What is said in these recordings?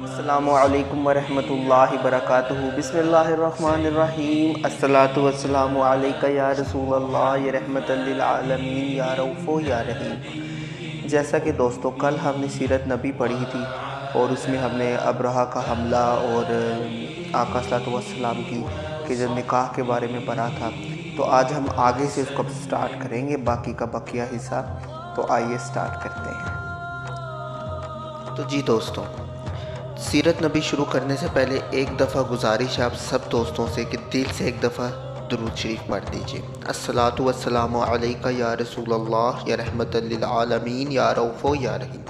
السلام علیکم ورحمۃ اللہ وبرکاتہ۔ بسم اللہ الرحمن الرحیم۔ الصلاۃ والسلام علیکہ یا رسول اللہ، یا رحمت للعالمین، یا رؤوف یا رحیم۔ جیسا کہ دوستو کل ہم نے سیرت نبی پڑھی تھی اور اس میں ہم نے ابرہہ کا حملہ اور آقا صلی اللہ علیہ وسلم کی جو نکاح کے بارے میں پڑھا تھا، تو آج ہم آگے سے اس کو سٹارٹ کریں گے، باقی کا بقیہ حصہ۔ تو آئیے سٹارٹ کرتے ہیں۔ تو جی دوستوں، سیرت نبی شروع کرنے سے پہلے ایک دفعہ گزارش ہے آپ سب دوستوں سے کہ دل سے ایک دفعہ درود شریف پڑھ دیجئے۔ الصلاۃ والسلام علیکہ یا رسول اللہ، یا رحمت للعالمین، یا رؤوف یا رحیم۔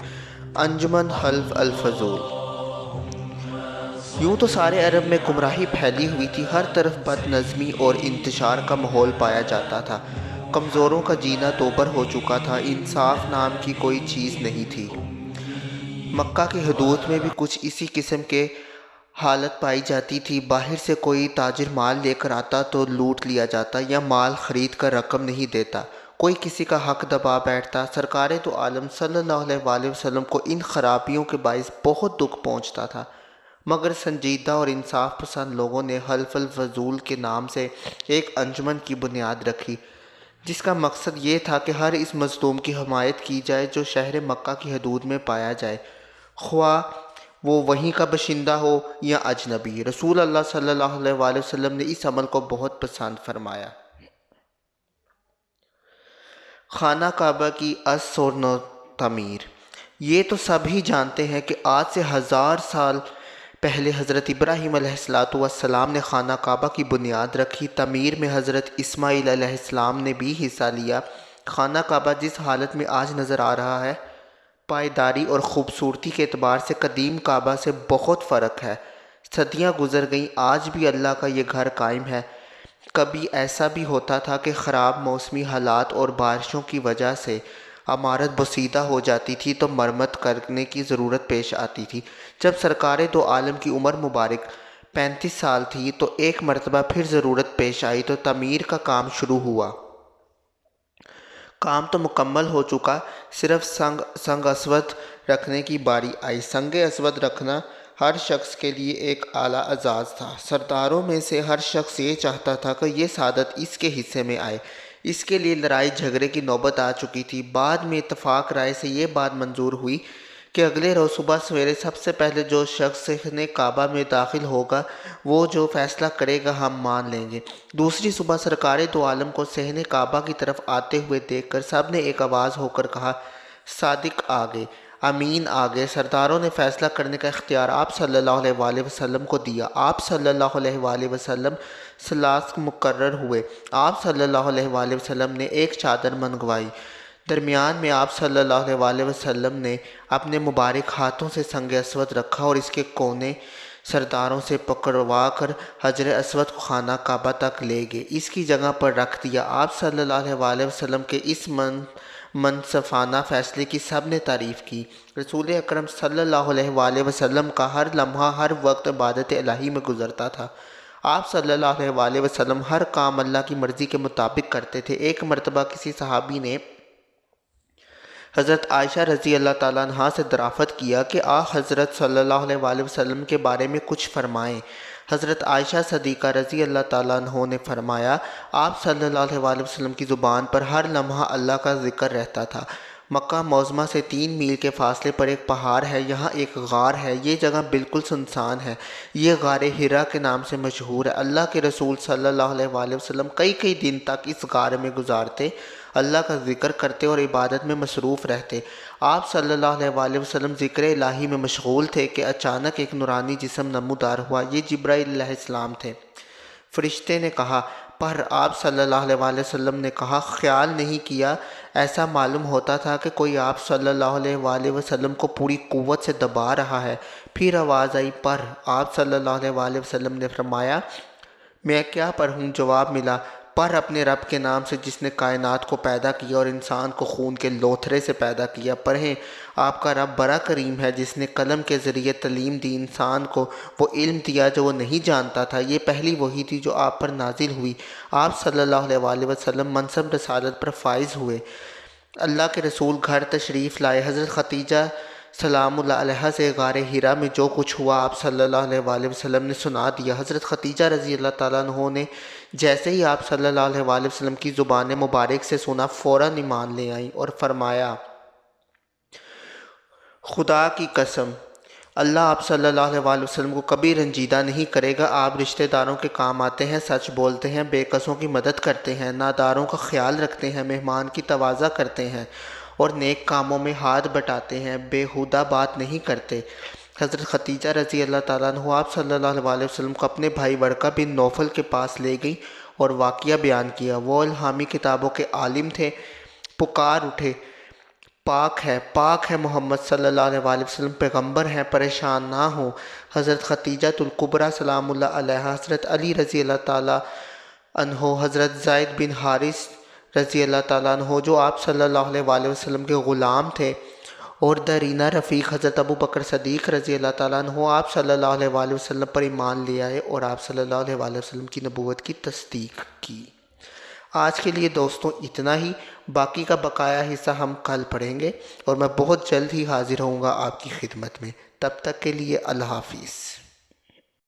انجمن حلف الفضول۔ یوں تو سارے عرب میں گمراہی پھیلی ہوئی تھی، ہر طرف بد نظمی اور انتشار کا ماحول پایا جاتا تھا، کمزوروں کا جینا دوبر ہو چکا تھا، انصاف نام کی کوئی چیز نہیں تھی۔ مکہ کی حدود میں بھی کچھ اسی قسم کے حالت پائی جاتی تھی۔ باہر سے کوئی تاجر مال لے کر آتا تو لوٹ لیا جاتا یا مال خرید کر رقم نہیں دیتا، کوئی کسی کا حق دبا بیٹھتا۔ سرکار دو عالم صلی اللہ علیہ وآلہ وسلم کو ان خرابیوں کے باعث بہت دکھ پہنچتا تھا، مگر سنجیدہ اور انصاف پسند لوگوں نے حلف الفضول کے نام سے ایک انجمن کی بنیاد رکھی، جس کا مقصد یہ تھا کہ ہر اس مظلوم کی حمایت کی جائے جو شہر مکہ کی حدود میں پایا جائے، خواہ وہ وہیں کا باشندہ ہو یا اجنبی۔ رسول اللہ صلی اللہ علیہ وآلہ وسلم نے اس عمل کو بہت پسند فرمایا۔ خانہ کعبہ کی اس اور نو تعمیر۔ یہ تو سب ہی جانتے ہیں کہ آج سے 1000 سال پہلے حضرت ابراہیم علیہ السلام نے خانہ کعبہ کی بنیاد رکھی۔ تعمیر میں حضرت اسماعیل علیہ السلام نے بھی حصہ لیا۔ خانہ کعبہ جس حالت میں آج نظر آ رہا ہے، پائیداری اور خوبصورتی کے اعتبار سے قدیم کعبہ سے بہت فرق ہے۔ صدیاں گزر گئیں، آج بھی اللہ کا یہ گھر قائم ہے۔ کبھی ایسا بھی ہوتا تھا کہ خراب موسمی حالات اور بارشوں کی وجہ سے عمارت بوسیدہ ہو جاتی تھی تو مرمت کرنے کی ضرورت پیش آتی تھی۔ جب سرکار دو عالم کی عمر مبارک 35 سال تھی تو ایک مرتبہ پھر ضرورت پیش آئی تو تعمیر کا کام شروع ہوا۔ کام تو مکمل ہو چکا، صرف سنگ اسود رکھنے کی باری آئی۔ سنگ اسود رکھنا ہر شخص کے لیے ایک اعلیٰ اعزاز تھا۔ سرداروں میں سے ہر شخص یہ چاہتا تھا کہ یہ سعادت اس کے حصے میں آئے۔ اس کے لیے لڑائی جھگڑے کی نوبت آ چکی تھی۔ بعد میں اتفاق رائے سے یہ بات منظور ہوئی کہ اگلے روز صبح سویرے سب سے پہلے جو شخص صحن کعبہ میں داخل ہوگا، وہ جو فیصلہ کرے گا ہم مان لیں گے۔ دوسری صبح سرکار دو عالم کو صحن کعبہ کی طرف آتے ہوئے دیکھ کر سب نے ایک آواز ہو کر کہا، صادق آگے، امین آگے۔ سرداروں نے فیصلہ کرنے کا اختیار آپ صلی اللہ علیہ وآلہ وسلم کو دیا۔ آپ صلی اللہ علیہ وآلہ وسلم ثلاث مقرر ہوئے۔ آپ صلی اللہ علیہ وآلہ وسلم نے ایک چادر منگوائی۔ درمیان میں آپ صلی اللہ علیہ وآلہ وسلم نے اپنے مبارک ہاتھوں سے سنگ اسود رکھا اور اس کے کونے سرداروں سے پکڑوا کر حجر اسود کو خانہ کعبہ تک لے گئے، اس کی جگہ پر رکھ دیا۔ آپ صلی اللہ علیہ وآلہ وسلم کے اس منصفانہ فیصلے کی سب نے تعریف کی۔ رسول اکرم صلی اللہ علیہ وآلہ وسلم کا ہر لمحہ ہر وقت عبادت الہی میں گزرتا تھا۔ آپ صلی اللہ علیہ وآلہ وسلم ہر کام اللہ کی مرضی کے مطابق کرتے تھے۔ ایک مرتبہ کسی صحابی نے حضرت عائشہ رضی اللہ تعالیٰ عنہا سے دریافت کیا کہ حضرت صلی اللہ علیہ وآلہ وسلم کے بارے میں کچھ فرمائیں۔ حضرت عائشہ صدیقہ رضی اللہ تعالیٰ عنہ نے فرمایا، آپ صلی اللہ علیہ وآلہ وسلم کی زبان پر ہر لمحہ اللہ کا ذکر رہتا تھا۔ مکہ معظمہ سے 3 میل کے فاصلے پر ایک پہاڑ ہے، یہاں ایک غار ہے، یہ جگہ بالکل سنسان ہے، یہ غار حرا کے نام سے مشہور ہے۔ اللہ کے رسول صلی اللہ علیہ وآلہ وسلم کئی دن تک اس غار میں گزارتے، اللہ کا ذکر کرتے اور عبادت میں مصروف رہتے۔ آپ صلی اللہ علیہ وآلہ وسلم ذکر الہی میں مشغول تھے کہ اچانک ایک نورانی جسم نمودار ہوا، یہ جبرائیل علیہ السلام تھے۔ فرشتے نے کہا، پڑھ۔ آپ صلی اللہ علیہ وآلہ وسلم نے کہا، خیال نہیں کیا، ایسا معلوم ہوتا تھا کہ کوئی آپ صلی اللہ علیہ وآلہ وسلم کو پوری قوت سے دبا رہا ہے۔ پھر آواز آئی، پڑھ۔ آپ صلی اللہ علیہ وآلہ وسلم نے فرمایا، میں کیا پڑھوں؟ جواب ملا، پڑھ اپنے رب کے نام سے جس نے کائنات کو پیدا کیا اور انسان کو خون کے لوتھڑے سے پیدا کیا۔ پڑھیں، آپ کا رب بڑا کریم ہے جس نے قلم کے ذریعے تعلیم دی، انسان کو وہ علم دیا جو وہ نہیں جانتا تھا۔ یہ پہلی وحی تھی جو آپ پر نازل ہوئی۔ آپ صلی اللہ علیہ وآلہ وسلم منصب رسالت پر فائز ہوئے۔ اللہ کے رسول گھر تشریف لائے۔ حضرت خدیجہ سلام اللہ علیہ سے غار ہرا میں جو کچھ ہوا آپ صلی اللہ علیہ وآلہ وسلم نے سنا دیا۔ حضرت خدیجہ رضی اللہ تعالیٰ عنہ نے جیسے ہی آپ صلی اللہ علیہ وآلہ وسلم کی زبان مبارک سے سنا فوراً ایمان لے آئیں اور فرمایا خدا کی قسم اللہ آپ صلی اللہ علیہ وآلہ وسلم کو کبھی رنجیدہ نہیں کرے گا۔ آپ رشتہ داروں کے کام آتے ہیں، سچ بولتے ہیں، بے کسوں کی مدد کرتے ہیں، ناداروں کا خیال رکھتے ہیں، مہمان کی تواضع کرتے ہیں اور نیک کاموں میں ہاتھ بٹاتے ہیں، بےہودہ بات نہیں کرتے۔ حضرت خدیجہ رضی اللہ تعالیٰ عنہ آپ صلی اللہ علیہ وآلہ وسلم کو اپنے بھائی ورقہ بن نوفل کے پاس لے گئی اور واقعہ بیان کیا۔ وہ الہامی کتابوں کے عالم تھے، پکار اٹھے پاک ہے محمد صلی اللہ علیہ وآلہ وسلم پیغمبر ہیں، پریشان نہ ہوں۔ حضرت خدیجہ الکبریٰ سلام اللہ علیہا، حضرت علی رضی اللہ تعالیٰ عنہ، حضرت زید بن حارث رضی اللہ تعالیٰ عنہ جو آپ صلی اللہ علیہ وآلہ وسلم کے غلام تھے، اور درینہ رفیق حضرت ابو بکر صدیق رضی اللہ تعالیٰ عنہ آپ صلی اللہ علیہ وآلہ وسلم پر ایمان لے آئے اور آپ صلی اللہ علیہ وآلہ وسلم کی نبوت کی تصدیق کی۔ آج کے لیے دوستوں اتنا ہی، باقی کا بقایا حصہ ہم کل پڑھیں گے اور میں بہت جلد ہی حاضر ہوں گا آپ کی خدمت میں۔ تب تک کے لیے اللہ حافظ۔